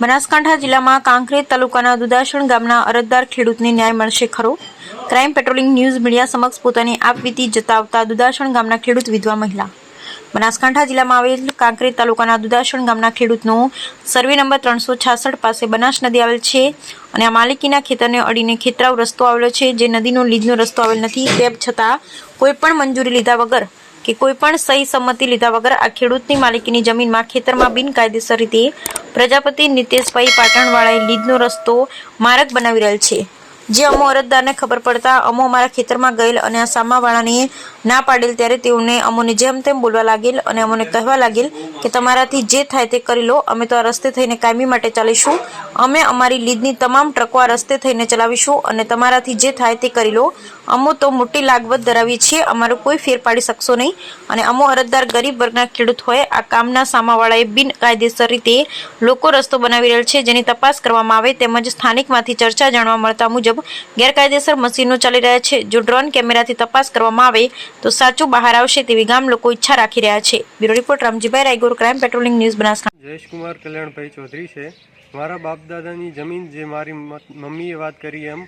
બનાસકાંઠા જિલ્લામાં કાંકરેજ તાલુકાના દુદાસણ ગામના અરજદાર ખેડૂતને ન્યાય મળશે ખરો? ક્રાઇમ પેટ્રોલિંગ ન્યૂઝ મીડિયા સમક્ષ પોતાની આપવીતી જતાવતા દુદાસણ ગામના ખેડૂત વિધવા મહિલા. બનાસકાંઠા જિલ્લામાં આવેલ કાંકરેજ તાલુકાના દુદાસણ ગામના ખેડૂતનો સર્વે નંબર 366 પાસે બનાસ નદી આવેલ છે અને આ માલિકીના ખેતરને અડીને ખેતરાવ રસ્તો આવેલો છે, જે નદીનો લીજનો રસ્તો આવેલ નથી. તેમ છતાં કોઈ પણ મંજૂરી લીધા વગર કે કોઈ પણ સહી સંમતિ લીધા વગર આ ખેડૂતની માલિકીની જમીનમાં ખેતરમાં બિનકાયદેસર રીતે પ્રજાપતિ નીતેશભાઈ પાટણવાળાએ લીજનો રસ્તો માર્ગ બનાવી રહેલ છે, જે અમો અરજદારને ખબર પડતા અમો અમારા ખેતરમાં ગયેલ અને આ સામાવાળાને ના પાડેલ ત્યારે તેઓને અમોને જેમ તેમ બોલવા લાગેલ અને અમોને કહેવા લાગેલ કે તમારાથી જે થાય તે કરી લો, અમે તો આ રસ્તે થઈને કાયમી માટે ચાલીશું, અમે અમારી લીજની તમામ ટ્રકો આ રસ્તે થઈને ચલાવીશું અને તમારાથી જે થાય તે કરી લો, અમો તો મોટી લાગવત ધરાવીએ છીએ, અમારું કોઈ ફેર પાડી શકશો નહીં. અને અમો અરજદાર ગરીબ વર્ગના ખેડૂત હોય આ કામના સામાવાળાએ બિનકાયદેસર રીતે લોકો રસ્તો બનાવી રહેલ છે, જેની તપાસ કરવામાં આવે. તેમજ સ્થાનિકમાંથી ચર્ચા જાણવા મળતા મુજબ ગેરકાયદેસર મશીનો ચાલી રહ્યા છે. જો ડ્રોન કેમેરાથી તપાસ કરવામાં આવે તો સાચું બહાર આવશે તેવી ગામ લોકો ઈચ્છા રાખી રહ્યા છે. Bureau report Ramjibhai Raigor, crime patrolling news Banaskantha. Jayeshkumar Kalyanbhai Chaudhary છે. મારા બાપ દાદાની જમીન, જે મારી મમ્મીએ વાત કરી એમ,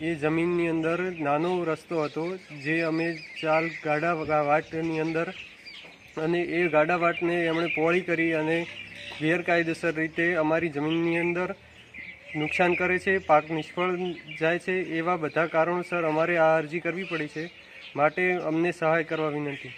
એ જમીનની અંદર નાનો રસ્તો હતો, જે અમે ચાલ ગાડા વાટની અંદર, અને એ ગાડા વાટને એમણે પહોળી કરી અને ગેરકાયદેસર રીતે અમારી જમીનની અંદર નુકસાન કરે છે, પાક નિષ્ફળ જાય છે. એવા બધા કારણોસર અમારે આ અરજી કરવી પડી છે, માટે અમને સહાય કરવા વિનંતી.